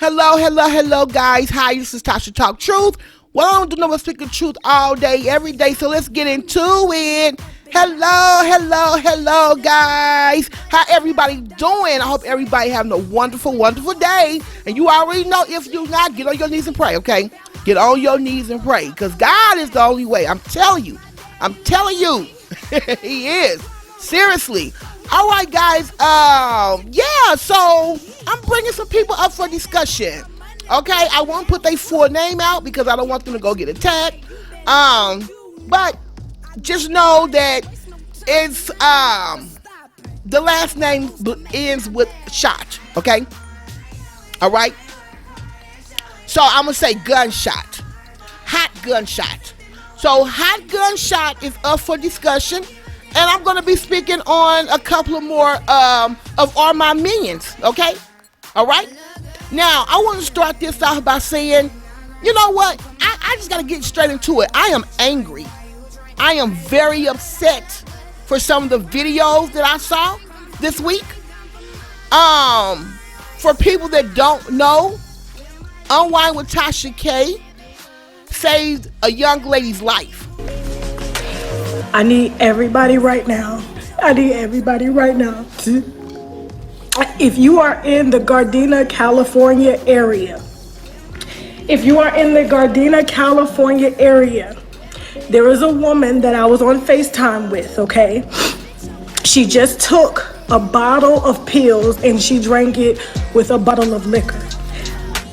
Hello, guys. Hi, this is Tasha Talk Truth. Well, I don't do no but speak the truth all day, every day, so let's get into it. Hello, guys. How everybody doing? I hope everybody having a wonderful day. And you already know, if you not, get on your knees and pray, okay? Get on your knees and pray, because God is the only way. I'm telling you. He is. Seriously. All right, guys. So I'm bringing some people up for discussion. Okay, I won't put their full name out because I don't want them to go get attacked. But just know that it's the last name ends with shot. Okay. All right. So I'm gonna say gunshot, hot gunshot. So hot gunshot is up for discussion. And I'm going to be speaking on a couple of more of all my minions, okay? All right? Now, I want to start this off by saying, you know what? I just got to get straight into it. I am angry. I am very upset for some of the videos that I saw this week. For people that don't know, Unwind with Tasha K saved a young lady's life. I need everybody right now. If you are in the Gardena, California area, there is a woman that I was on FaceTime with, okay? She just took a bottle of pills and she drank it with a bottle of liquor.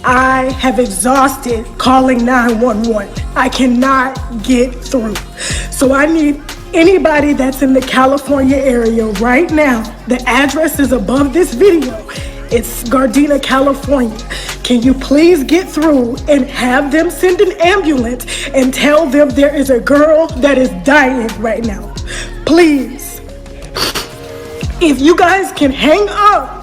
I have exhausted calling 911. I cannot get through. So I need anybody that's in the California area right now. The address is above this video. It's Gardena, California. Can you please get through and have them send an ambulance and tell them there is a girl that is dying right now? Please. If you guys can hang up,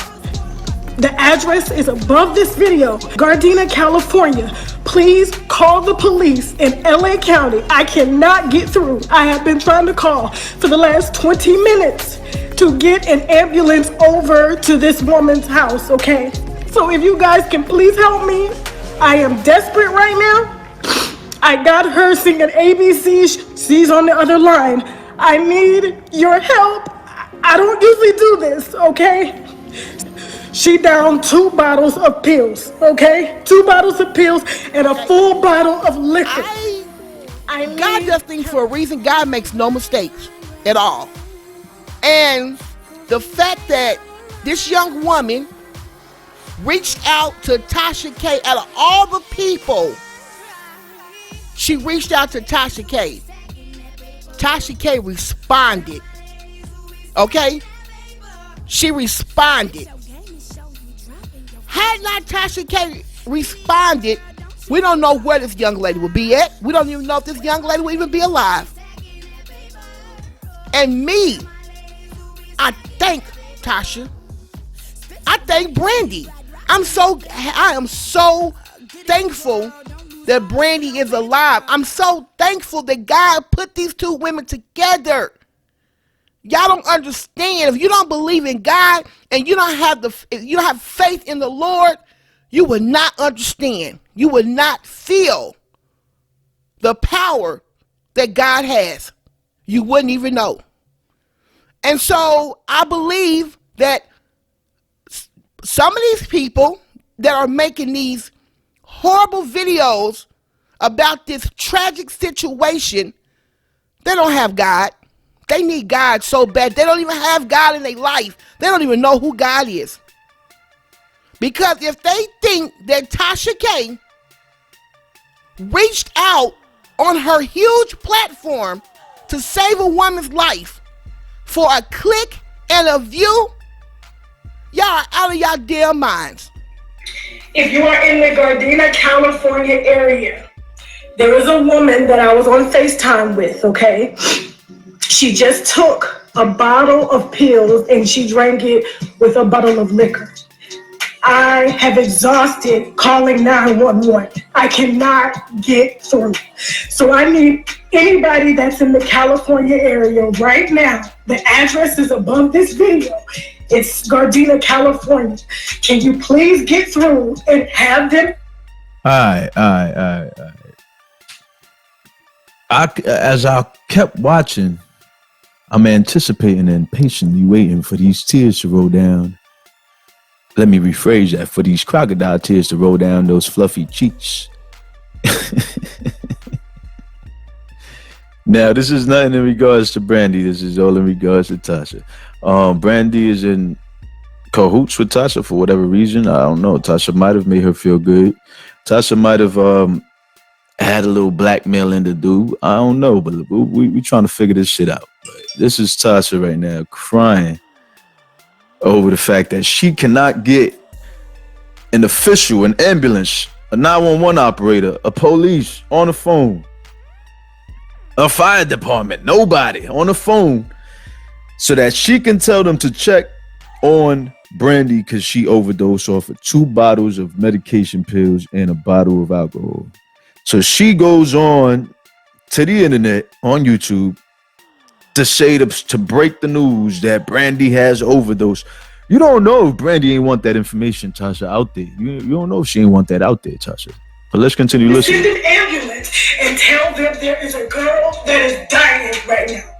the address is above this video. Gardena, California. Please call the police in LA County. I cannot get through. I have been trying to call for the last 20 minutes to get an ambulance over to this woman's house, okay? So if you guys can please help me. I am desperate right now. I got her singing ABC. She's on the other line. I need your help. I don't usually do this, okay? She downed 2 bottles of pills, okay? 2 bottles of pills and a full bottle of liquor. God does things for a reason. God makes no mistakes at all. And the fact that this young woman reached out to Tasha K, out of all the people, she reached out to Tasha K. Tasha K responded, okay? She responded. Had not Tasha K responded, we don't know where this young lady would be at. We don't even know if this young lady would even be alive. And me, I thank Tasha. I thank Brandi. I am so thankful that Brandi is alive. I'm so thankful that God put these 2 women together. Y'all don't understand. If you don't believe in God and you don't have faith in the Lord, you will not understand. You will not feel the power that God has. You wouldn't even know. And so I believe that some of these people that are making these horrible videos about this tragic situation, they don't have God. They need God so bad. They don't even have God in their life. They don't even know who God is. Because if they think that Tasha K reached out on her huge platform to save a woman's life for a click and a view, y'all are out of y'all damn minds. If you are in the Gardena, California area, there is a woman that I was on FaceTime with, okay? She just took a bottle of pills and she drank it with a bottle of liquor. I have exhausted calling 911. I cannot get through. So I need anybody that's in the California area right now. The address is above this video. It's Gardena, California. Can you please get through and have them? All right. As I kept watching, I'm anticipating and patiently waiting for these tears to roll down. Let me rephrase that, for these crocodile tears to roll down those fluffy cheeks. Now, this is nothing in regards to Brandi. This is all in regards to Tasha. Brandi is in cahoots with Tasha for whatever reason. I don't know. Tasha might have made her feel good. Tasha might have had a little blackmailing to do. I don't know, but we trying to figure this shit out. But this is Tasha right now crying over the fact that she cannot get an official, an ambulance, a 911 operator, a police on the phone, a fire department, nobody on the phone, so that she can tell them to check on Brandi because she overdosed off of 2 bottles of medication pills and a bottle of alcohol. So she goes on to the internet, on YouTube, to say to break the news that Brandi has overdosed. You don't know if Brandi ain't want that information, Tasha, out there. You don't know if she ain't want that out there, Tasha. But let's continue listening. Send an ambulance and tell them there is a girl that is dying right now.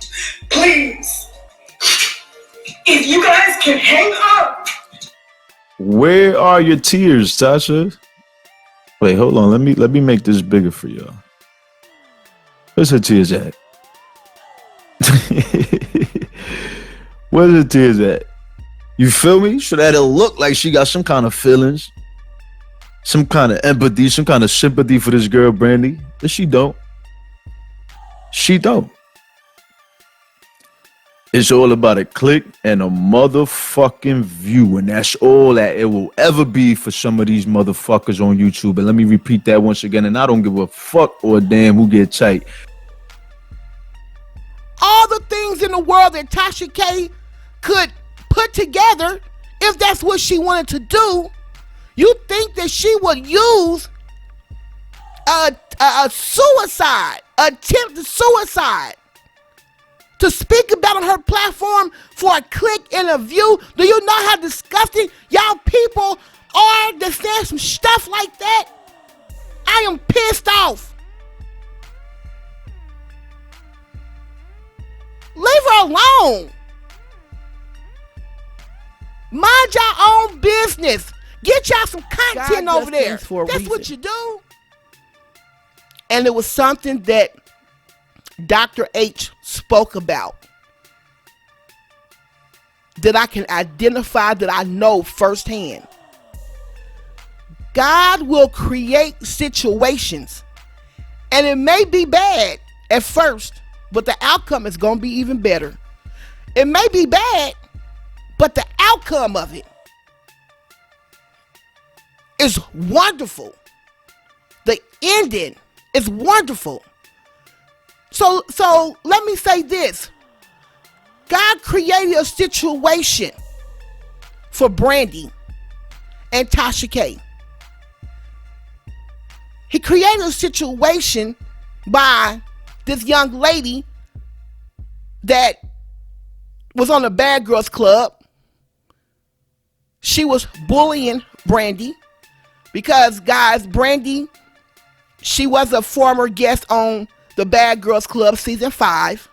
Please. If you guys can hang up. Where are your tears, Tasha? Wait, hold on. Let me make this bigger for y'all. Where's her tears at? Where's her tears at? You feel me? So that it'll look like she got some kind of feelings, some kind of empathy, some kind of sympathy for this girl, Brandi. But she don't. She don't. It's all about a click and a motherfucking view. And that's all that it will ever be for some of these motherfuckers on YouTube. And let me repeat that once again. And I don't give a fuck or a damn who gets tight. All the things in the world that Tasha K could put together, if that's what she wanted to do, you think that she would use a suicide, attempted suicide, to speak about on her platform for a click and a view? Do you know how disgusting y'all people are that say some stuff like that? I am pissed off. Leave her alone. Mind your own business. Get y'all some content over there. That's what you do. And it was something that Dr. H spoke about that I can identify, that I know firsthand. God will create situations, and it may be bad at first, but the outcome is going to be even better. It may be bad, but the outcome of it is wonderful. The ending is wonderful. So let me say this. God created a situation for Brandi and Tasha K. He created a situation by this young lady that was on the Bad Girls Club. She was bullying Brandi because, guys, Brandi, she was a former guest on the Bad Girls Club season 5.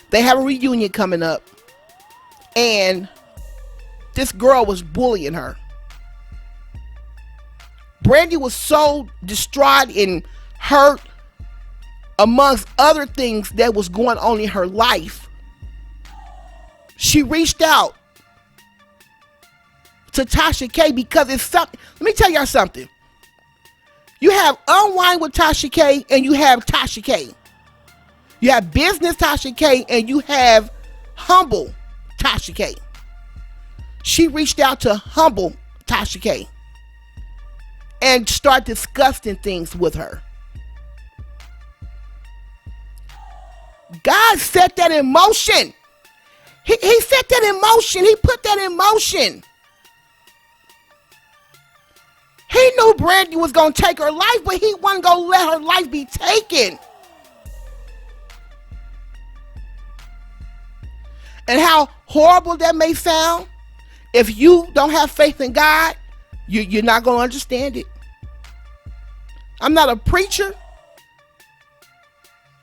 They have a reunion coming up, and this girl was bullying her. Brandi was so distraught and hurt, amongst other things that was going on in her life. She reached out to Tasha K because it's something. Let me tell y'all something. You have Unwind with Tasha K and you have Tasha K. You have Business Tasha K and you have Humble Tasha K. She reached out to Humble Tasha K and start discussing things with her. God set that in motion. He set that in motion. He put that in motion. He knew Brandi was going to take her life, but he wasn't going to let her life be taken. And how horrible that may sound, If you don't have faith in God, you're not going to understand it. I'm not a preacher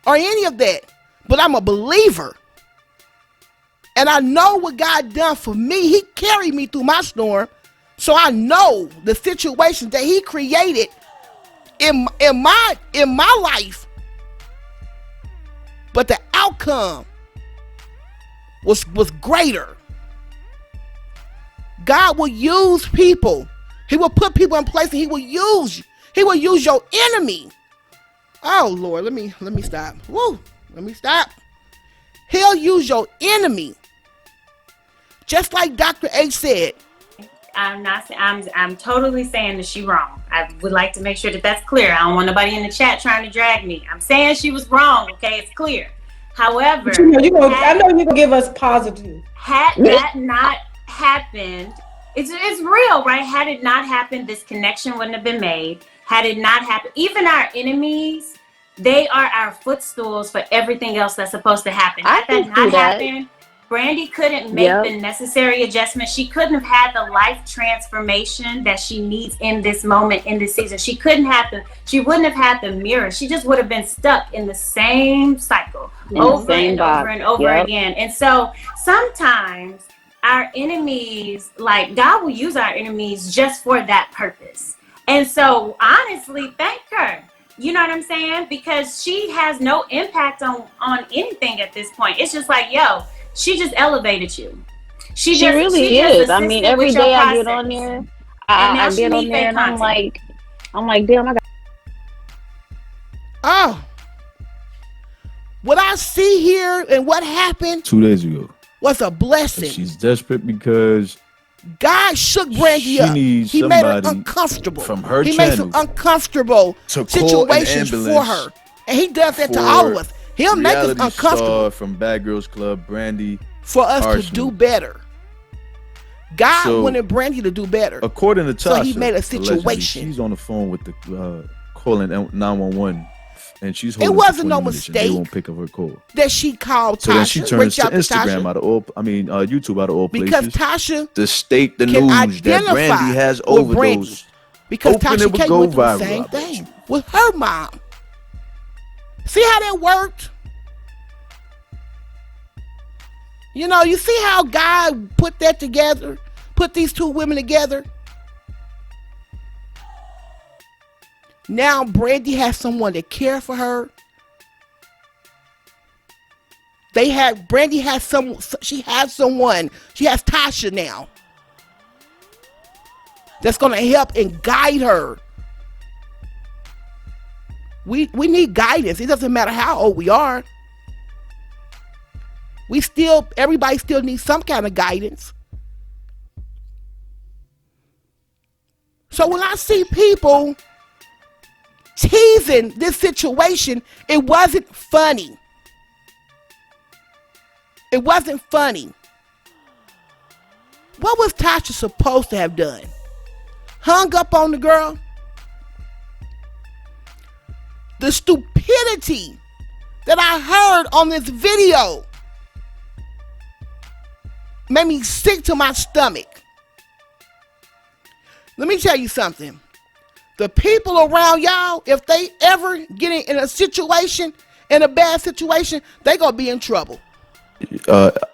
or any of that, but I'm a believer. And I know what God done for me. He carried me through my storm. So I know the situations that he created in my life. But the outcome was greater. God will use people. He will put people in place, and he will use you. He will use your enemy. Oh Lord, let me stop. Woo, let me stop. He'll use your enemy. Just like Dr. H said. I'm totally saying that she's wrong. I would like to make sure that that's clear. I don't want nobody in the chat trying to drag me. I'm saying she was wrong, okay? It's clear. However, I know you're gonna give us positive. Had that not happened, it's real, right? Had it not happened, this connection wouldn't have been made. Had it not happened, even our enemies, they are our footstools for everything else that's supposed to happen. Had that not happened, Brandi couldn't make the necessary adjustments. She couldn't have had the life transformation that she needs in this moment, in this season. She wouldn't have had the mirror. She just would have been stuck in the same cycle over and over again. And so sometimes our enemies, like God will use our enemies just for that purpose. And so honestly, thank her. You know what I'm saying? Because she has no impact on anything at this point. It's just like, yo, she just elevated you. She really is. I mean, every day I get on there, I get on there and I'm like, damn, I got. Oh, what I see here and what happened 2 days ago was a blessing. She's desperate because God shook Brandi up. He made her uncomfortable. From her he made some uncomfortable situations for her, and he does that to all of us. He'll make us uncomfortable. From Badgirlclub, Brandi, for us to do better. God wanted Brandi to do better. According to Tasha, so he made a situation. She's on the phone with the calling 911, and she's holding. It wasn't no mistake. They won't pick up her call. That she called Tasha. So then she turns to Instagram YouTube out of all places. Because Tasha to state the news that Brandi has overdosed. Because Tasha K went through the same thing with her mom. See how that worked? You know, you see how God put that together? Put these two women together? Now Brandi has someone to care for her. She has Tasha now that's going to help and guide her. We need guidance. It doesn't matter how old we are. Everybody still needs some kind of guidance. So when I see people teasing this situation, it wasn't funny. It wasn't funny. What was Tasha supposed to have done? Hung up on the girl? The stupidity that I heard on this video made me sick to my stomach. Let me tell you something. The people around y'all, if they ever get in a situation, in a bad situation, they gonna be in trouble.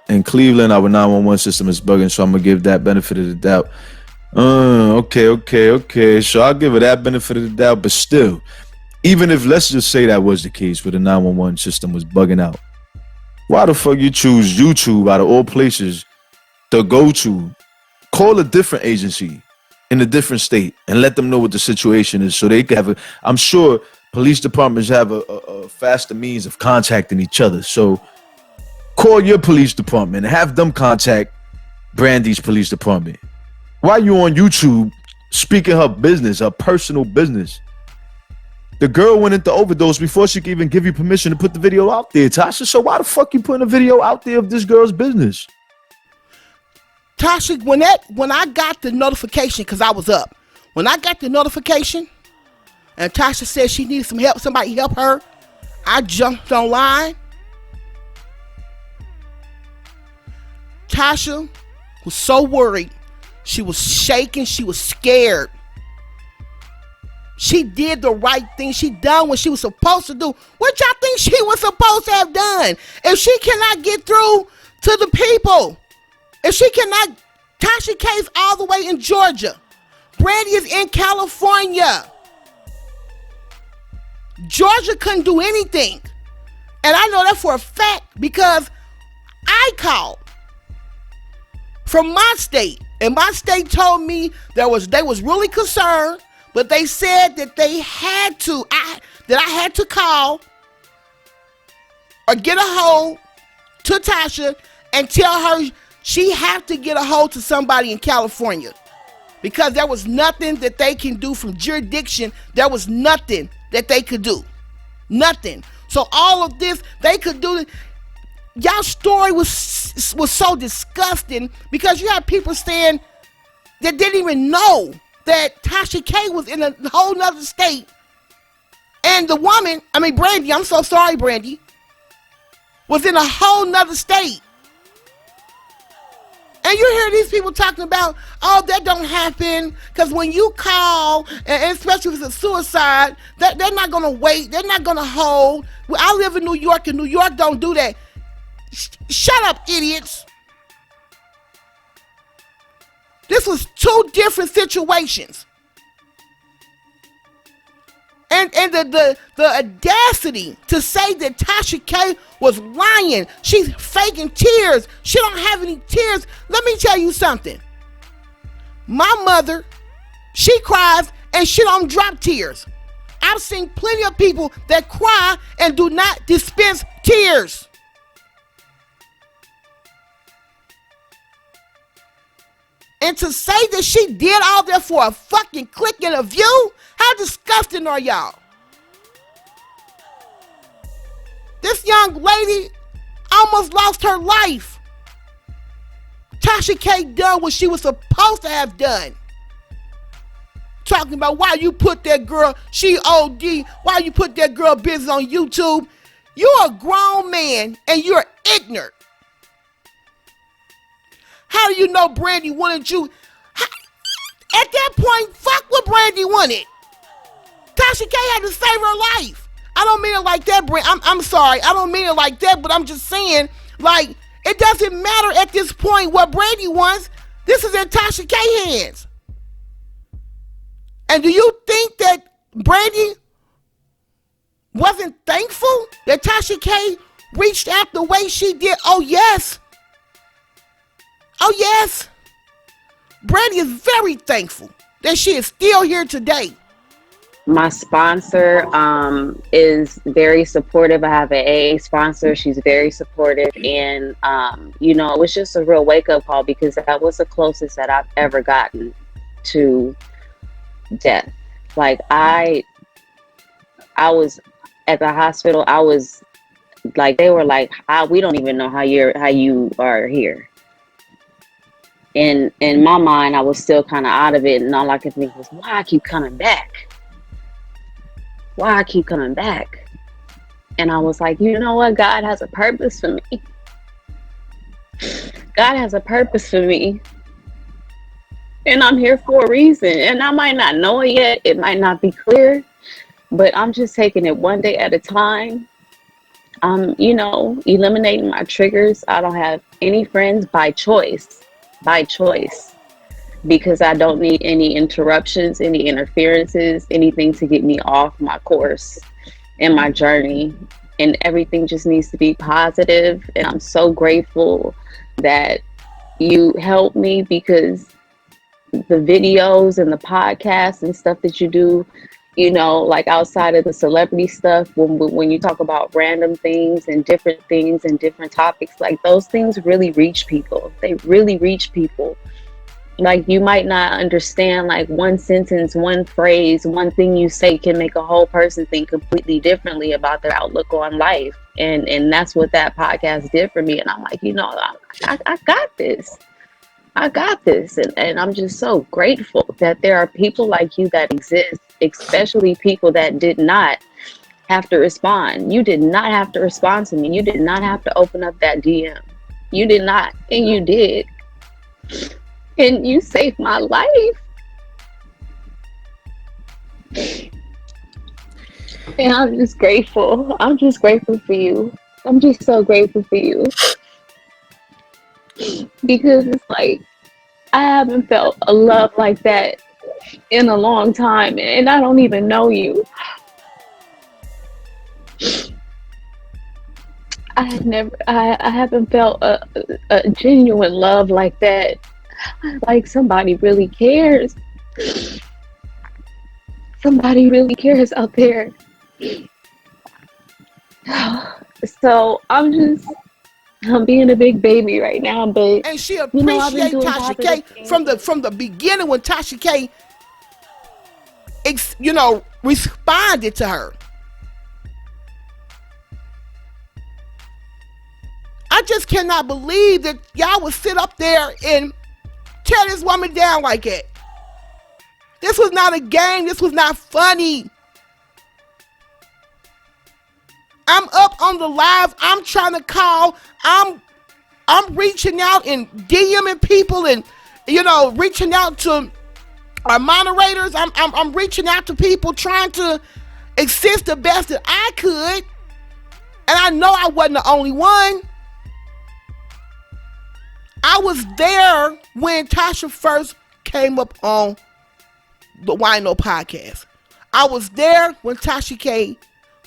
In Cleveland, our 911 system is bugging, so I'm gonna give that benefit of the doubt. Okay. So I'll give it that benefit of the doubt, but still, even if let's just say that was the case where the 911 system was bugging out, why the fuck you choose YouTube out of all places to go to? Call a different agency in a different state and let them know what the situation is so they can have I'm sure police departments have a faster means of contacting each other. So call your police department and have them contact Brandi's police department. Why are you on YouTube speaking her business, her personal business? The girl went into overdose before she could even give you permission to put the video out there, Tasha. So why the fuck you putting a video out there of this girl's business? Tasha, when I got the notification, because I was up, when I got the notification and Tasha said she needed some help, somebody help her, I jumped online. Tasha was so worried She was shaking. She was scared. She did the right thing. She done what she was supposed to do. What y'all think she was supposed to have done? If she cannot get through to the people, if she cannot, Tasha K is all the way in Georgia. Brandi is in California. Georgia couldn't do anything. And I know that for a fact because I called from my state. And my state told me they was really concerned, but they said that they had to, that I had to call or get a hold to Tasha and tell her she had to get a hold to somebody in California because there was nothing that they can do from jurisdiction. There was nothing that they could do. Nothing. So all of this they could do. Y'all story was so disgusting because you had people saying that didn't even know that Tasha K was in a whole nother state. And the woman, Brandi, I'm so sorry, Brandi, was in a whole nother state. And you hear these people talking about, oh, that don't happen, because when you call, and especially if it's a suicide, they're not going to wait, they're not going to hold. Well, I live in New York, and New York don't do that. Shut up, idiots. This was two different situations. And the audacity to say that Tasha K was lying. She's faking tears. She don't have any tears. Let me tell you something. My mother, she cries and she don't drop tears. I've seen plenty of people that cry and do not dispense tears. And to say that she did all that for a fucking click and a view? How disgusting are y'all? This young lady almost lost her life. Tasha K done what she was supposed to have done. Talking about why you put that girl, she OD, why you put that girl business on YouTube. You're a grown man and you're ignorant. How do you know Brandi wanted you? At that point, fuck what Brandi wanted. Tasha K had to save her life. I don't mean it like that, Brandi. I'm sorry. I don't mean it like that, but I'm just saying, like, it doesn't matter at this point what Brandi wants. This is in Tasha K hands. And do you think that Brandi wasn't thankful that Tasha K reached out the way she did? Oh, yes. Oh, yes. Brandi is very thankful that she is still here today. My sponsor is very supportive. I have an AA sponsor. She's very supportive. And, it was just a real wake-up call because that was the closest that I've ever gotten to death. Like, I was at the hospital. I was like, they were like, we don't even know how you are here. In my mind, I was still kind of out of it. And all I could think was, why I keep coming back? Why I keep coming back? And I was like, you know what? God has a purpose for me. God has a purpose for me. And I'm here for a reason. And I might not know it yet. It might not be clear. But I'm just taking it one day at a time. I'm, eliminating my triggers. I don't have any friends by choice. Because I don't need any interruptions, any interferences, anything to get me off my course and my journey. And everything just needs to be positive. And I'm so grateful that you helped me because the videos and the podcasts and stuff that you do, like outside of the celebrity stuff, when you talk about random things and different topics, like those things really reach people. They really reach people. Like, you might not understand, like, one sentence, one phrase, one thing you say can make a whole person think completely differently about their outlook on life. And that's what that podcast did for me. And I'm like, I got this. I got this. And I'm just so grateful that there are people like you that exist, especially people that did not have to respond. You did not have to respond to me. You did not have to open up that DM. You did not, and you did. and you saved my life. And I'm just grateful. I'm just grateful for you. I'm just so grateful for you. Because it's like, I haven't felt a love like that in a long time, and I don't even know you. I haven't felt a genuine love like that. Like somebody really cares. Somebody really cares out there. So I'm being a big baby right now, but And she appreciates Tasha K from the beginning when Tasha K, responded to her. I just cannot believe that y'all would sit up there and tear this woman down like that. This was not a game. This was not funny. I'm up on the live. I'm trying to call. I'm reaching out and DMing people and, reaching out to our moderators. I'm reaching out to people trying to assist the best that I could. And I know I wasn't the only one. I was there when Tasha first came up on the Wino podcast. I was there when Tasha K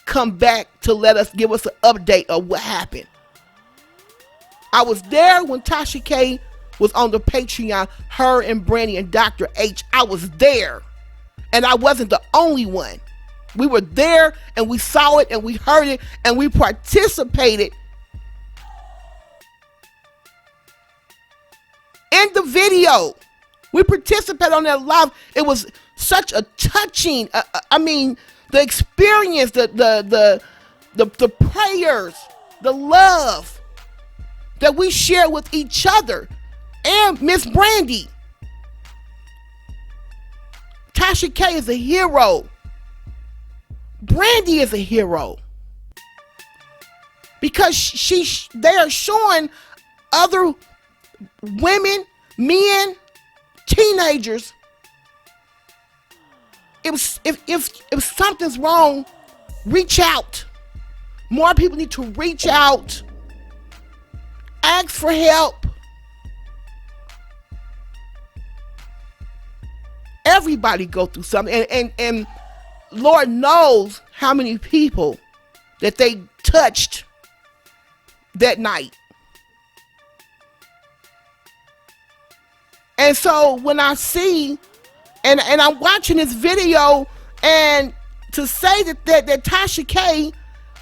come back to give us an update of what happened. I was there when Tasha K was on the Patreon, her and Brani and Dr. H. I was there. And I wasn't the only one. We were there and we saw it and we heard it and we participated in the video. We participated on that live. It was such a touching, the experience, the prayers, the love that we share with each other and Miss Brandi. Tasha K is a hero. Brandi is a hero. Because they are showing other women, men, teenagers, if something's wrong, reach out. More people need to reach out, ask for help. Everybody go through something, and Lord knows how many people that they touched that night. And so when I see, and I'm watching this video, and to say that Tasha K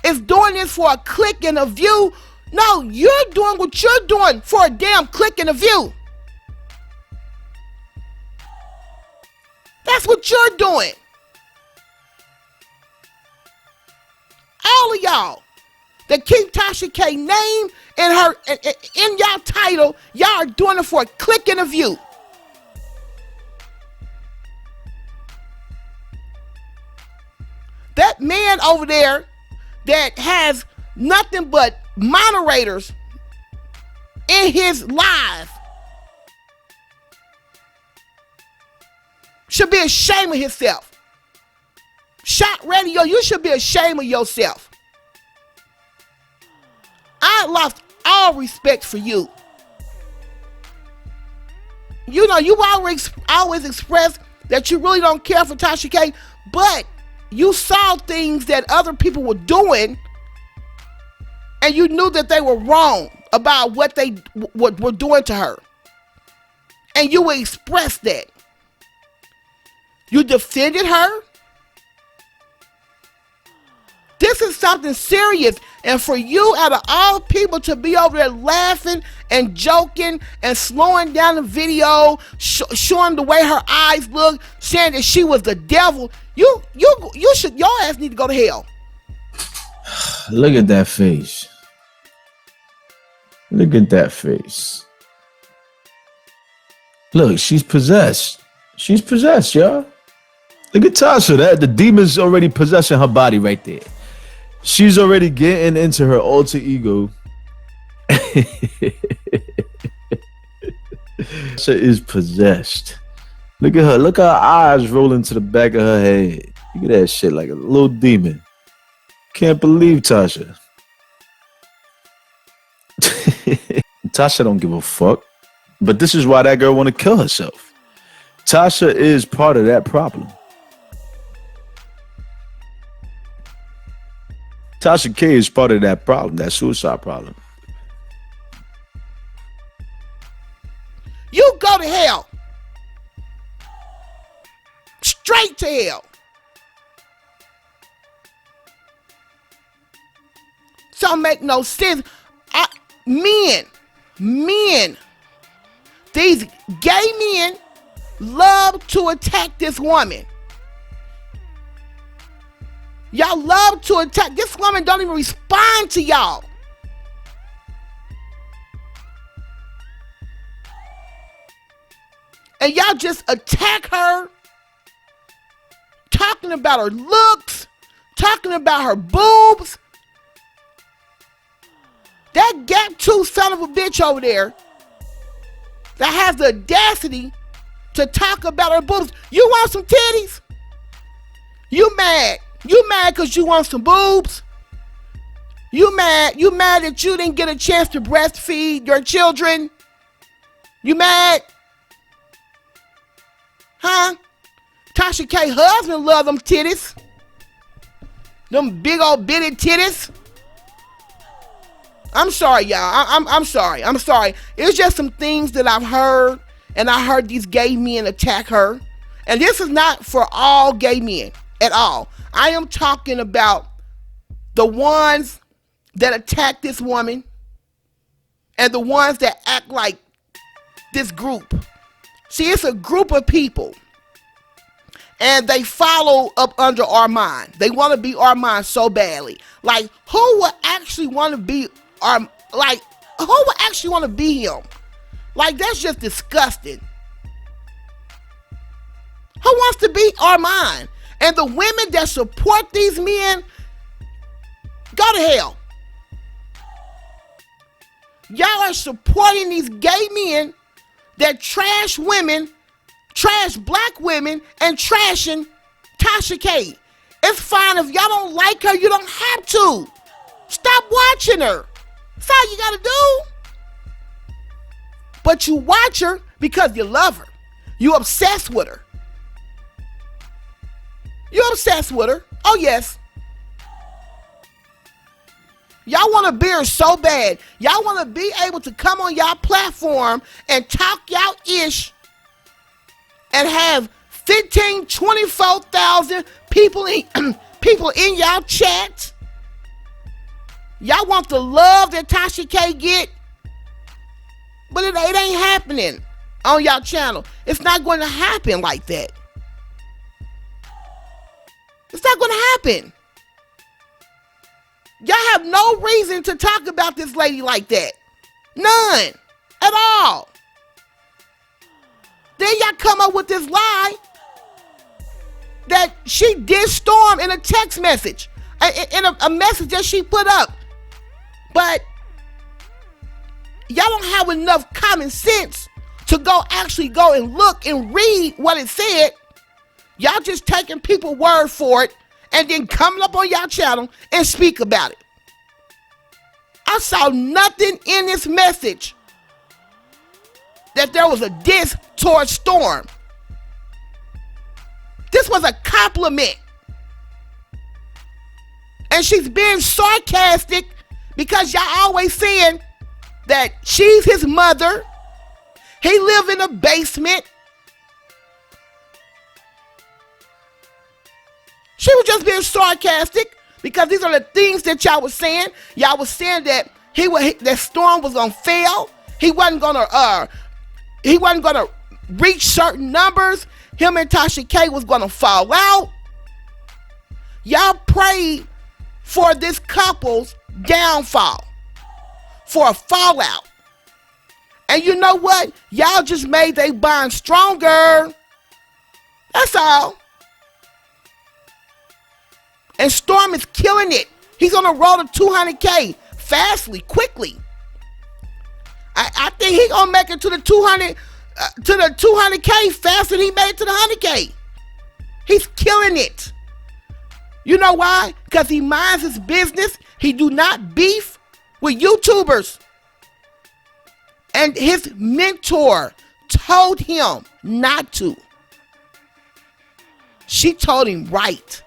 is doing this for a click and a view, no, you're doing what you're doing for a damn click and a view. That's what you're doing. All of y'all that keep Tasha K name in y'all title, y'all are doing it for a click and a view. That man over there that has nothing but moderators in his live should be ashamed of himself. Shot Radio, you should be ashamed of yourself. I lost all respect for you. You always express that you really don't care for Tasha K, but you saw things that other people were doing and you knew that they were wrong about what they were doing to her. And you expressed that. You defended her. This is something serious. And for you, out of all people, to be over there laughing and joking and slowing down the video, showing the way her eyes look, saying that she was the devil, your ass need to go to hell. Look at that face. Look at that face. Look, she's possessed. She's possessed, y'all. Look at Tasha. The demon's already possessing her body right there. She's already getting into her alter ego. Tasha is possessed. Look at her. Look at her eyes rolling to the back of her head. Look at that shit like a little demon. Can't believe Tasha. Tasha don't give a fuck. But this is why that girl want to kill herself. Tasha is part of that problem. Tasha K is part of that problem, that suicide problem. You go to hell. Straight to hell. So make no sense. Men, these gay men love to attack this woman. Y'all love to attack. This woman don't even respond to y'all. And y'all just attack her, talking about her looks, talking about her boobs. That gap tooth son of a bitch over there that has the audacity to talk about her boobs. You want some titties? You mad? You mad because you want some boobs? You mad? You mad that you didn't get a chance to breastfeed your children? You mad? Huh? Tasha K husband love them titties. Them big old bitty titties. I'm sorry, y'all. I'm sorry. I'm sorry. It's just some things that I've heard, and I heard these gay men attack her. And this is not for all gay men at all. I am talking about the ones that attack this woman and the ones that act like this group. See, it's a group of people, and they follow up under Armand. They want to be Armand so badly. Like, who would actually want to be who would actually want to be him? Like, that's just disgusting. Who wants to be Armand? And the women that support these men, go to hell. Y'all are supporting these gay men that trash women, trash black women, and trashing Tasha K. It's fine if y'all don't like her, you don't have to. Stop watching her. That's all you gotta do. But you watch her because you love her. You obsessed with her. You obsessed with her. Oh yes. Y'all want to be her so bad. Y'all want to be able to come on y'all platform and talk y'all ish and have 15, 24,000 people in y'all chat. Y'all want the love that Tasha K get, but it ain't happening on y'all channel. It's not going to happen like that. It's not going to happen. Y'all have no reason to talk about this lady like that. None. At all. Then y'all come up with this lie that she did Storm in a text message. In a message that she put up. But y'all don't have enough common sense to actually go and look and read what it said. Y'all just taking people's word for it and then coming up on y'all channel and speak about it. I saw nothing in this message that there was a diss towards Storm. This was a compliment. And she's being sarcastic because y'all always saying that she's his mother. He live in a basement. She was just being sarcastic because these are the things that y'all was saying. Y'all was saying that that Storm was gonna fail. He wasn't gonna reach certain numbers. Him and Tasha K was gonna fall out. Y'all prayed for this couple's downfall, for a fallout. And you know what? Y'all just made their bond stronger. That's all. And Storm is killing it. He's on the road to 200K fastly, quickly. I think he's gonna make it to the 200 to the 200K faster than he made it to the 100K. He's killing it. You know why? Because he minds his business. He do not beef with YouTubers. And his mentor told him not to. She told him right.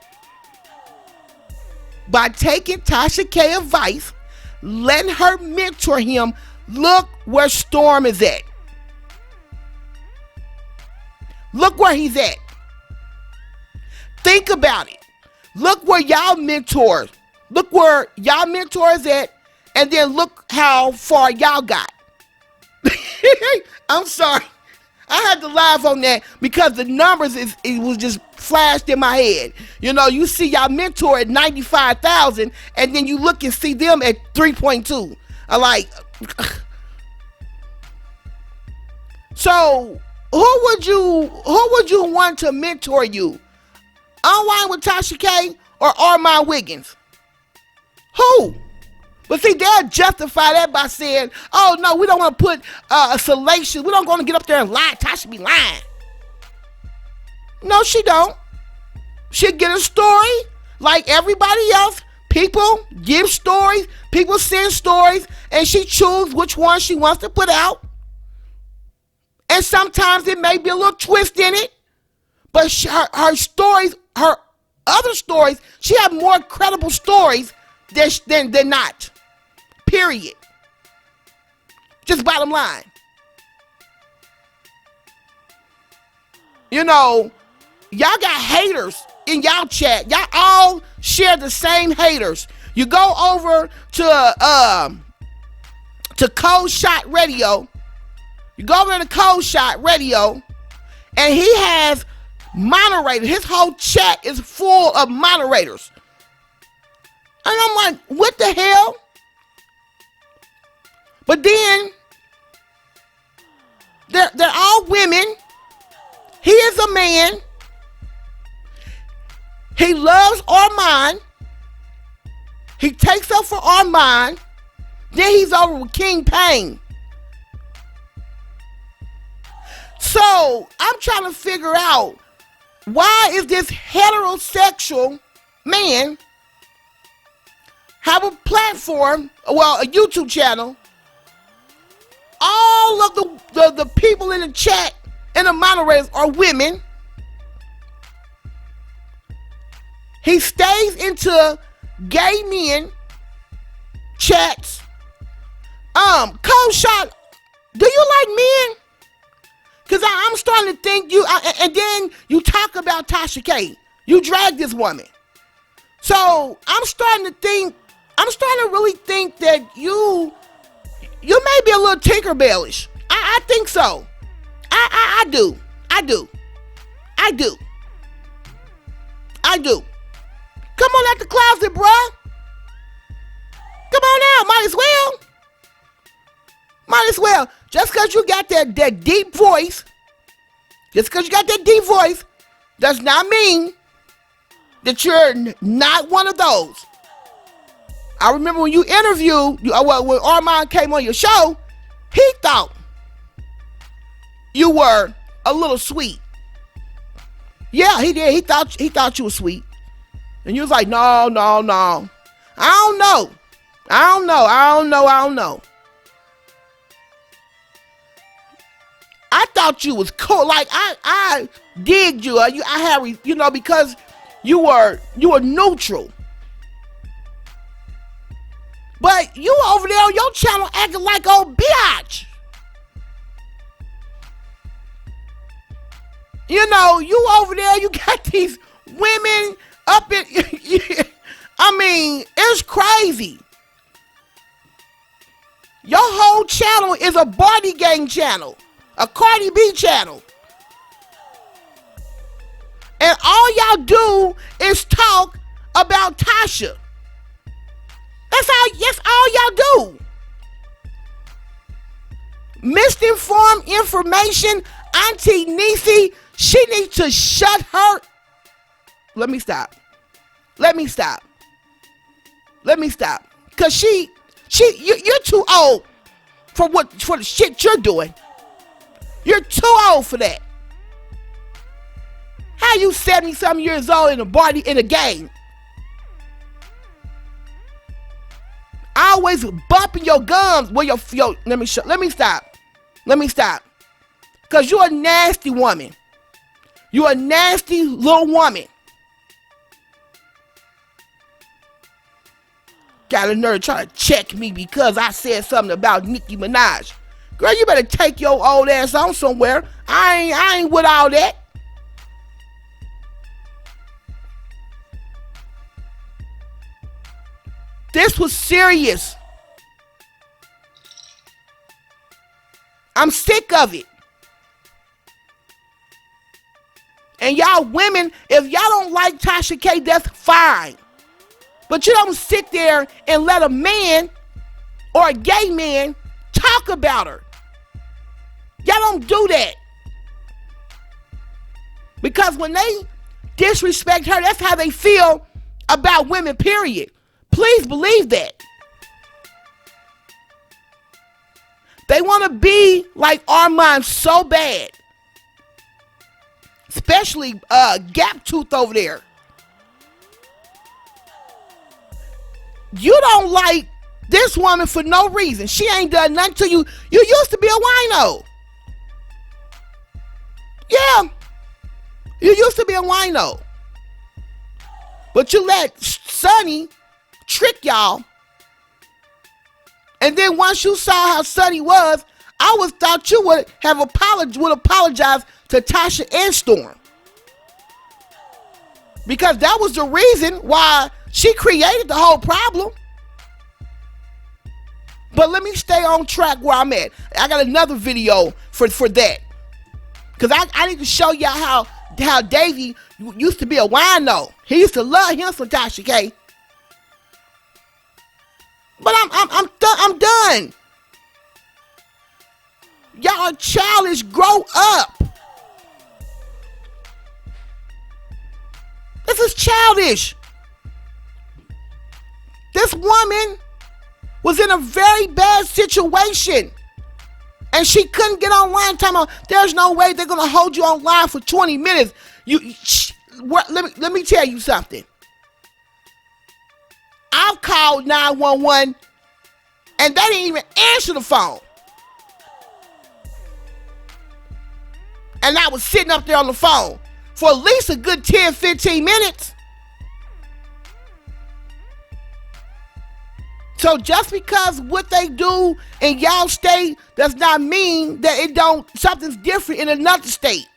By taking Tasha K advice, letting her mentor him, look where Storm is at. Look where he's at. Think about it. Look where y'all mentors. Look where y'all mentors at, and then look how far y'all got. I'm sorry. I had to laugh on that because the numbers it was just flashed in my head. You know, you see y'all mentor at 95,000, and then you look and see them at 3.2. I like. So who would you want to mentor you? Unwind with Tasha K or Armand Wiggins? Who? But see, they'll justify that by saying, oh, no, we don't want to put a salacious. We don't want to get up there and lie. Tasha be lying. No, she don't. She'll get a story like everybody else. People give stories. People send stories. And she chooses which one she wants to put out. And sometimes it may be a little twist in it. But her stories, her other stories, she has more credible stories than not. Period. Just bottom line. You know, y'all got haters in y'all chat. Y'all all share the same haters. You go over to Cold Shot Radio. You go over to Cold Shot Radio, and he has moderators. His whole chat is full of moderators. And I'm like, what the hell? But then, they're all women. He is a man. He loves Armand. He takes up for Armand. Then he's over with King Payne. So, I'm trying to figure out, why is this heterosexual man have a platform, well, a YouTube channel? All of the people in the chat and the moderators are women. He stays into gay men chats. Cold Shot, do you like men? Because I'm starting to think and then you talk about Tasha K. You drag this woman. So I'm starting to really think that you may be a little Tinkerbellish. I think so. I do. Come on out the closet, bruh. Come on out. Might as well. Just because you got that deep voice, does not mean that you're not one of those. I remember when you interviewed, when Armand came on your show, he thought you were a little sweet. Yeah, he did. He thought you were sweet. And you was like, no. I don't know. I thought you was cool. Like I digged you. Because you were neutral. But you over there on your channel acting like old biatch. You know, you over there, you got these women up in... I mean, it's crazy. Your whole channel is a Brandi gang channel. A Cardi B channel. And all y'all do is talk about Tasha. That's all y'all do. Misinformed information. Auntie Niecy, she needs to shut her. Let me stop. Cause you're too old for the shit you're doing. You're too old for that. How you 70-something years old in a party in a game? Always bumping your gums. Well, let me stop. Cause you're a nasty woman. You're a nasty little woman. Got a nerve trying to check me because I said something about Nicki Minaj. Girl, you better take your old ass on somewhere. I ain't with all that. This was serious. I'm sick of it. And y'all women, if y'all don't like Tasha K, that's fine. But you don't sit there and let a man or a gay man talk about her. Y'all don't do that. Because when they disrespect her, that's how they feel about women, period. Please believe that. They want to be like Armand so bad. Especially Gap Tooth over there. You don't like this woman for no reason. She ain't done nothing to you. You used to be a wino. Yeah. You used to be a wino. But you let Sonny trick y'all. And then once you saw how Sonny was, I always thought you would apologize to Tasha and Storm. Because that was the reason why she created the whole problem. But let me stay on track where I'm at. I got another video for that. Because I need to show y'all how Davey used to be a wino. He used to love him for Tasha K. But I'm done. Y'all are childish. Grow up. This is childish. This woman was in a very bad situation. And she couldn't get online. Time out. There's no way they're gonna hold you online for 20 minutes. Let me tell you something. I've called 911 and they didn't even answer the phone. And I was sitting up there on the phone for at least a good 10, 15 minutes. So just because what they do in y'all state does not mean that something's different in another state.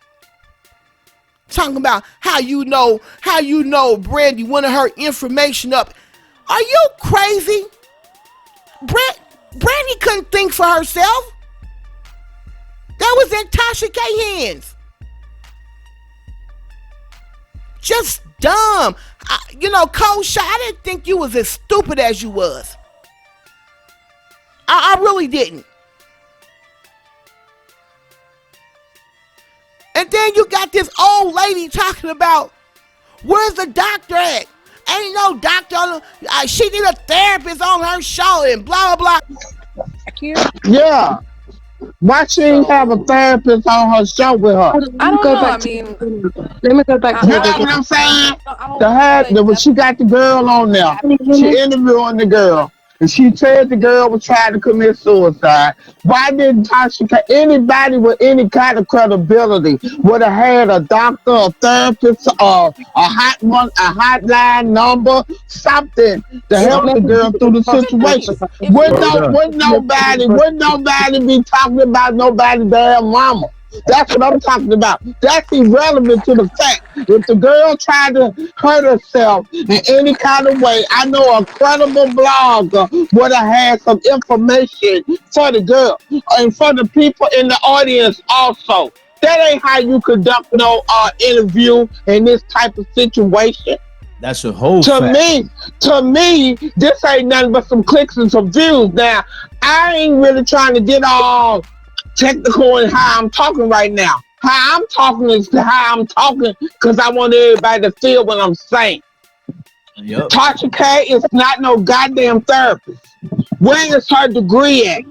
Talking about how you know Brandi wanted her information up. Are you crazy? Brandi couldn't think for herself. That was in Tasha K hands. Just dumb. Cold shot. I didn't think you was as stupid as you was. I really didn't. And then you got this old lady talking about, where's the doctor at? Ain't no doctor on she need a therapist on her show and blah, blah, blah. Yeah. Why she ain't have a therapist on her show with her? I don't know. Let me go back to what I'm saying? When she got the girl on there, she interviewing the girl. And she said the girl was trying to commit suicide. Why didn't Tasha K, anybody with any kind of credibility, would have had a doctor, a therapist, a hotline number, something to help the girl through the situation? Would nobody be talking about nobody's damn mama? That's what I'm talking about. That's irrelevant to the fact. If the girl tried to hurt herself in any kind of way, I know a credible blogger would have had some information for the girl and for the people in the audience also. That ain't how you conduct no interview in this type of situation. That's a whole to me, this ain't nothing but some clicks and some views. Now, I ain't really trying to get all technical in how I'm talking right now. How I'm talking is how I'm talking because I want everybody to feel what I'm saying. Yep. Tasha K is not no goddamn therapist. Where is her degree at?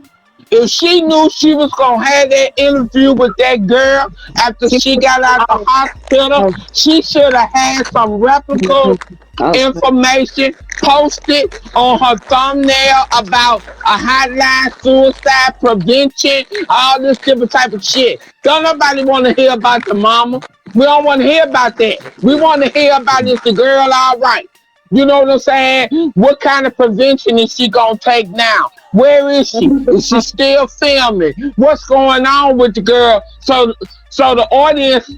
If she knew she was gonna have that interview with that girl after she got out the hospital, she should have had some replica information posted on her thumbnail about a hotline, suicide prevention, all this different type of shit. Don't nobody want to hear about the mama. We don't want to hear about that. We want to hear about is the girl all right? You know what I'm saying? What kind of prevention is she gonna take now? Where is she? Is she still filming? What's going on with the girl? So the audience,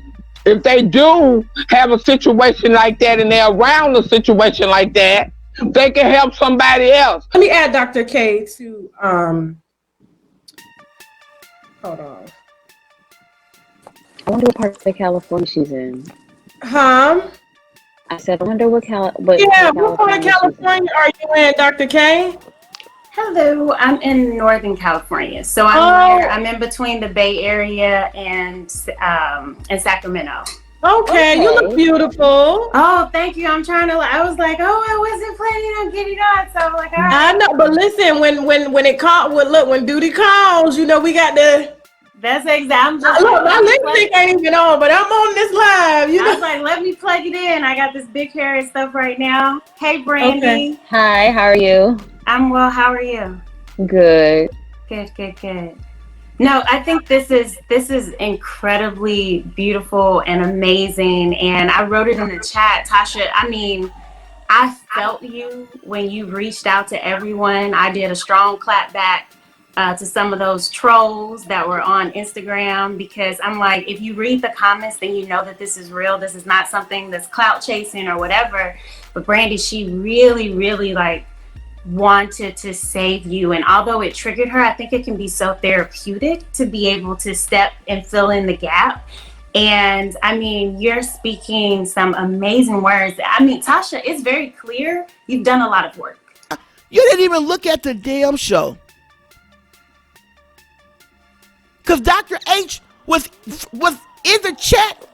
if they do have a situation like that and they're around a situation like that, they can help somebody else. Let me add Dr. K to hold on. I wonder what part of California she's in. Huh? I said, I wonder what what part of California are you in, Dr. K? Hello, I'm in Northern California. So I'm in between the Bay Area and Sacramento. Okay, you look beautiful. Oh, thank you. I was like, I wasn't planning on getting on. So I'm like, all right. I know, but listen, when duty calls, you know, we got to. That's exactly. Look, my lipstick ain't even on, but I'm on this live. I was like, let me plug it in. I got this big hair and stuff right now. Hey, Brandi. Okay. Hi, how are you? I'm well. How are you? Good. Good. No, I think this is incredibly beautiful and amazing. And I wrote it in the chat, Tasha. I mean, I felt you when you reached out to everyone. I did a strong clap back to some of those trolls that were on Instagram, because I'm like, if you read the comments, then you know that this is real. This is not something that's clout chasing or whatever. But Brandi, she really, really like wanted to save you. And although it triggered her, I think it can be so therapeutic to be able to step and fill in the gap. And I mean, you're speaking some amazing words. I mean, Tasha, it's very clear you've done a lot of work. You didn't even look at the damn show. Because Dr. H was in the chat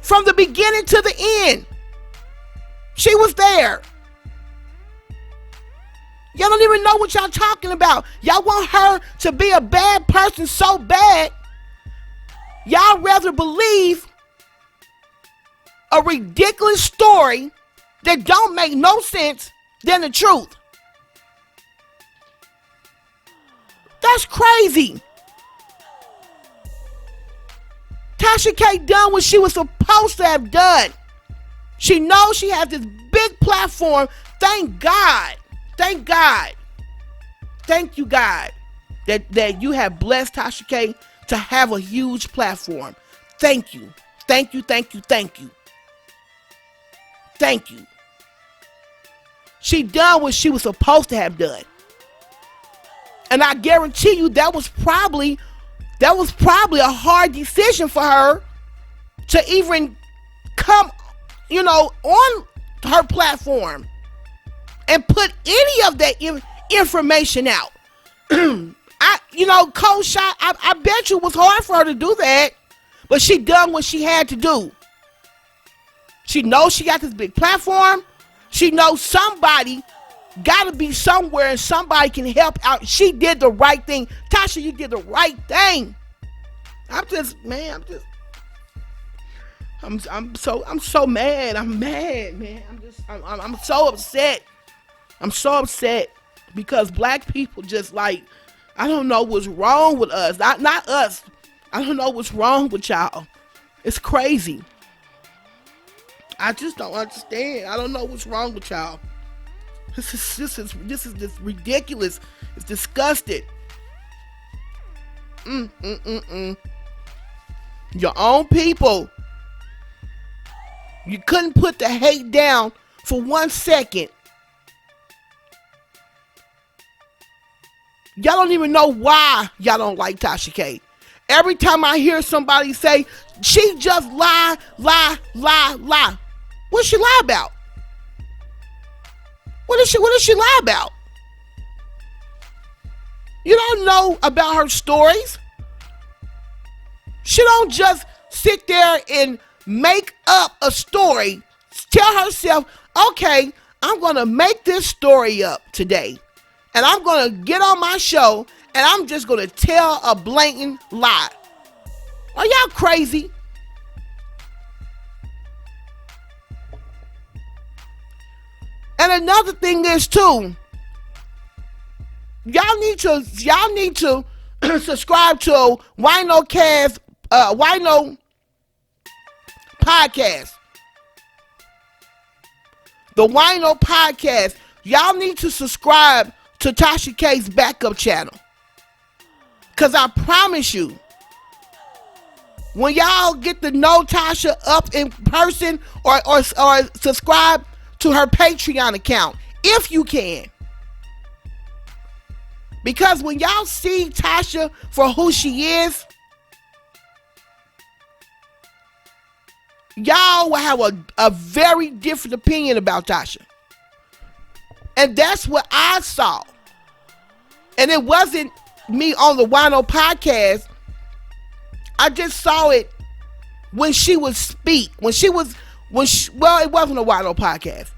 from the beginning to the end. She was there. Y'all don't even know what y'all talking about. Y'all want her to be a bad person so bad, y'all rather believe a ridiculous story that don't make no sense than the truth. That's crazy. Tasha K done what she was supposed to have done. She knows she has this big platform. Thank God. Thank God. Thank you, God, that you have blessed Tasha K to have a huge platform. Thank you. Thank you, thank you, thank you. Thank you. She done what she was supposed to have done. And I guarantee you that was probably a hard decision for her to even come, on her platform and put any of that information out. Cold shot, I bet you it was hard for her to do that, but she done what she had to do. She knows she got this big platform. She knows somebody got to be somewhere and somebody can help out. She did the right thing. Tasha, you did the right thing. I'm so mad. I'm mad, man. I'm so upset. I'm so upset because black people just like, I don't know what's wrong with us. Not us. I don't know what's wrong with y'all. It's crazy. I just don't understand. I don't know what's wrong with y'all. This is ridiculous. It's disgusting. Your own people. You couldn't put the hate down for 1 second. Y'all don't even know why y'all don't like Tasha K. Every time I hear somebody say, she just lie. What she lie about? What did she lie about? You don't know about her stories. She don't just sit there and make up a story. Tell herself, okay, I'm going to make this story up today. and I'm going to get on my show and I'm just going to tell a blatant lie. Are y'all crazy? And another thing is too, y'all need to subscribe to Wino podcast. The Wino podcast. Y'all need to subscribe to Tasha K's backup channel. Cause I promise you, when y'all get to know Tasha up in person or subscribe to her Patreon account, if you can. Because when y'all see Tasha for who she is, y'all will have a very different opinion about Tasha. And that's what I saw. And it wasn't me on the Wino podcast. I just saw it when she would speak. Well, it wasn't a Wino podcast.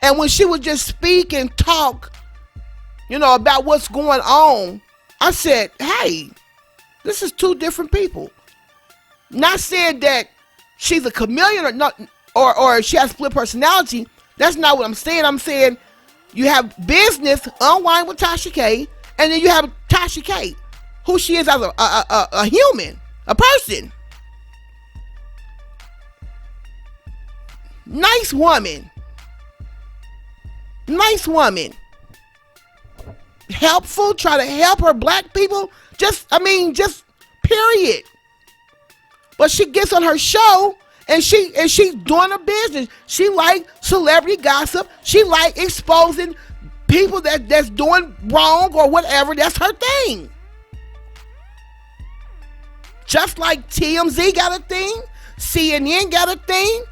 And when she would just speak and talk, about what's going on, I said, hey, this is two different people. Not saying that she's a chameleon or not, or she has split personality. That's not what I'm saying. I'm saying you have business, Unwind with Tasha K, and then you have Tasha K, who she is as a human, a person. Nice woman. Helpful, try to help her black people. Just period. But she gets on her show and she's doing her business. She like celebrity gossip. She like exposing people that's doing wrong or whatever. That's her thing. Just like TMZ got a thing, CNN got a thing,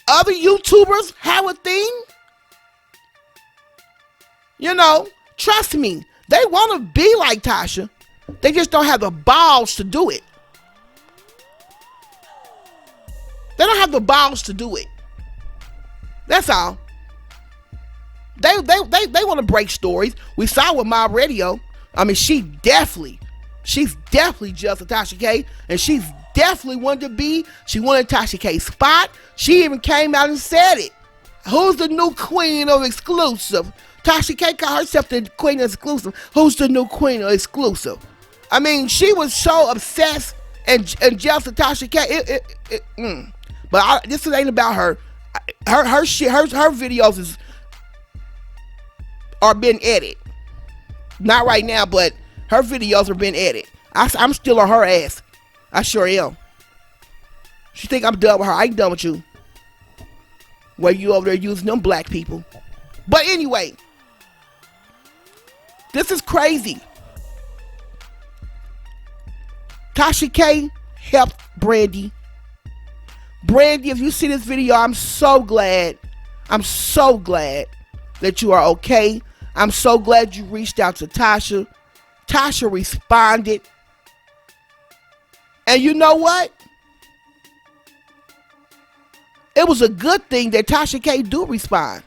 other YouTubers have a thing. Trust me, they want to be like Tasha. They just don't have the balls to do it. They don't have the balls to do it. That's all. They want to break stories. We saw with Mob Radio. I mean, she's definitely just a Tasha K, and she's definitely wanted to be. She wanted Tasha K's spot. She even came out and said it. Who's the new queen of exclusive? Tasha K called herself the queen of exclusive. Who's the new queen of exclusive? I mean, she was so obsessed and jealous of Tasha K. But this ain't about her. Her shit. Her videos are being edited. Not right now, but her videos are being edited. I'm still on her ass. I sure am. She think I'm done with her. I ain't done with you. Where you over there using them black people. But anyway, this is crazy. Tasha K helped Brandi. Brandi, if you see this video, I'm so glad that you are okay. I'm so glad you reached out to Tasha. Tasha responded. And you know what? It was a good thing that Tasha K do respond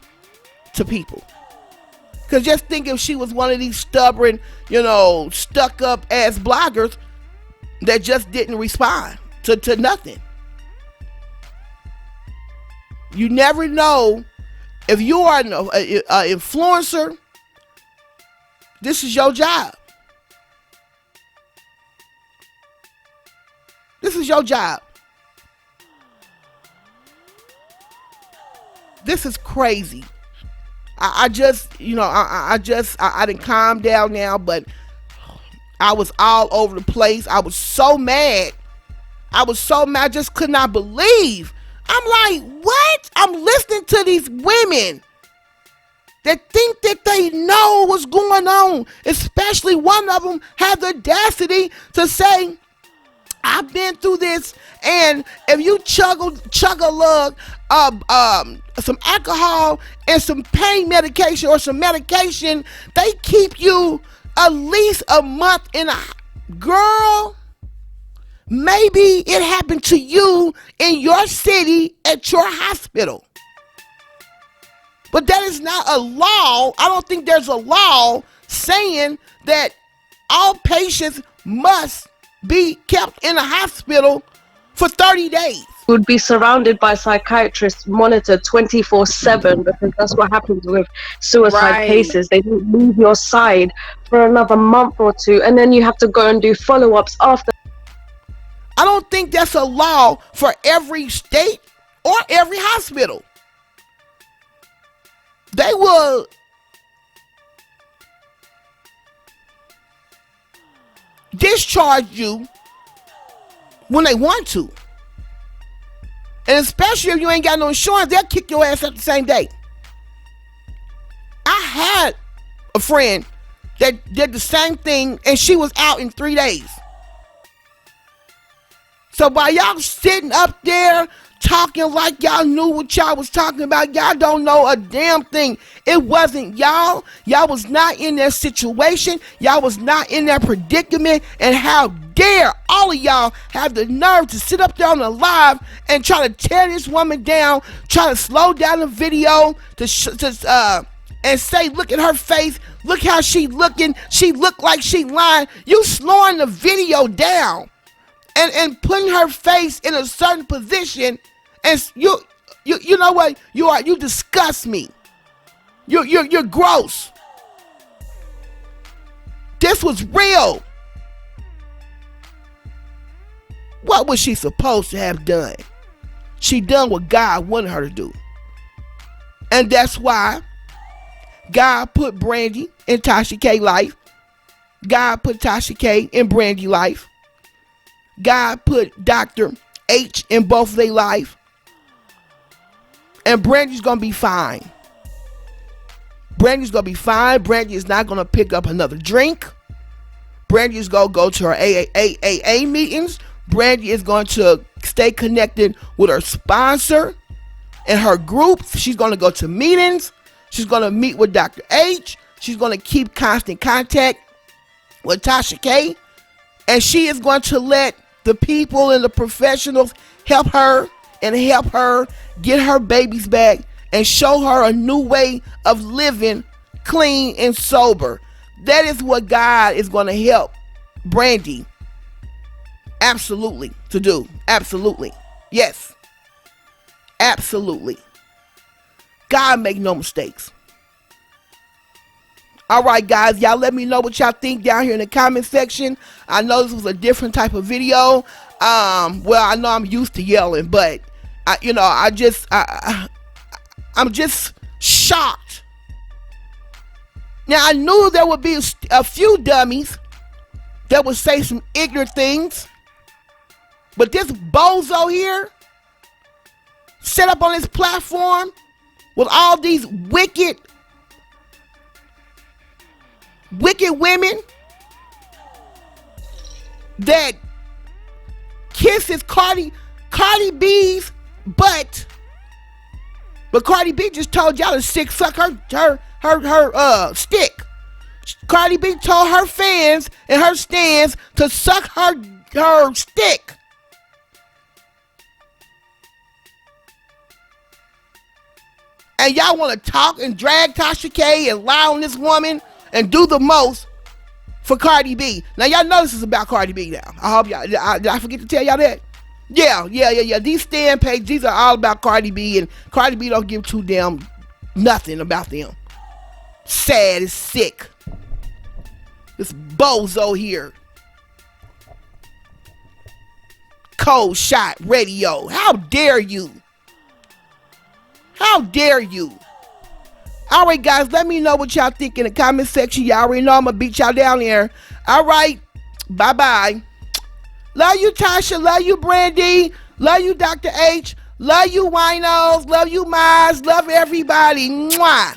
to people. Because just think if she was one of these stubborn, stuck up ass bloggers that just didn't respond to nothing. You never know. If you are an influencer, this is your job. This is your job. This is crazy. I didn't calm down now, but I was all over the place. I was so mad. I just could not believe. I'm like, what? I'm listening to these women that think that they know what's going on. Especially one of them had the audacity to say, I've been through this, and if you chug a lug some alcohol and some pain medication or some medication, they keep you at least a month in a... Girl, maybe it happened to you in your city at your hospital. But that is not a law. I don't think there's a law saying that all patients must be kept in a hospital for 30 days. Would be surrounded by psychiatrists, monitored 24/7, because that's what happens with suicide cases. They don't leave your side for another month or two, and then you have to go and do follow-ups after. I don't think that's a law for every state or every hospital. They will discharge you when they want to. And especially if you ain't got no insurance, they'll kick your ass up the same day. I had a friend that did the same thing, and she was out in 3 days. So while y'all sitting up there talking like y'all knew what y'all was talking about, y'all don't know a damn thing. It wasn't y'all. Y'all was not in their situation. Y'all was not in their predicament. And how dare all of y'all have the nerve to sit up there on the live and try to tear this woman down, try to slow down the video and say, look at her face, look how she looking, she look like she lying. You slowing the video down and putting her face in a certain position. And you know what you are? You disgust me. You're gross. This was real. What was she supposed to have done? She done what God wanted her to do. And that's why God put Brandi in Tasha K life. God put Tasha K in Brandi life. God put Dr. H in both of their life. And Brandi's gonna be fine. Brandi's gonna be fine. Brandi is not gonna pick up another drink. Brandi is gonna go to her AA meetings. Brandi is going to stay connected with her sponsor and her group. She's gonna go to meetings. She's gonna meet with Dr. H. She's gonna keep constant contact with Tasha K. And she is going to let the people and the professionals help her and help her get her babies back and show her a new way of living clean and sober. That is what God is going to help Brandi absolutely to do. Absolutely. Yes. Absolutely. God make no mistakes. All right, guys, y'all let me know what y'all think down here in the comment section. I know this was a different type of video. Well, I know I'm used to yelling, but I'm just shocked. Now, I knew there would be a few dummies that would say some ignorant things, but this bozo here set up on this platform with all these wicked women that kisses Cardi B's butt, but Cardi B just told y'all to suck her stick. Cardi B told her fans and her stans to suck her stick. And y'all want to talk and drag Tasha K and lie on this woman and do the most for Cardi B. Now y'all know this is about Cardi B now. I hope y'all, did I forget to tell y'all that? Yeah. These stand pages, these are all about Cardi B, and Cardi B don't give two damn nothing about them. Sad as sick. This bozo here. Cold Shot Radio. How dare you? How dare you? All right, guys, let me know what y'all think in the comment section. Y'all already know I'm going to beat y'all down there. All right, bye-bye. Love you, Tasha. Love you, Brandi. Love you, Dr. H. Love you, winos. Love you, Miles. Love everybody. Mwah.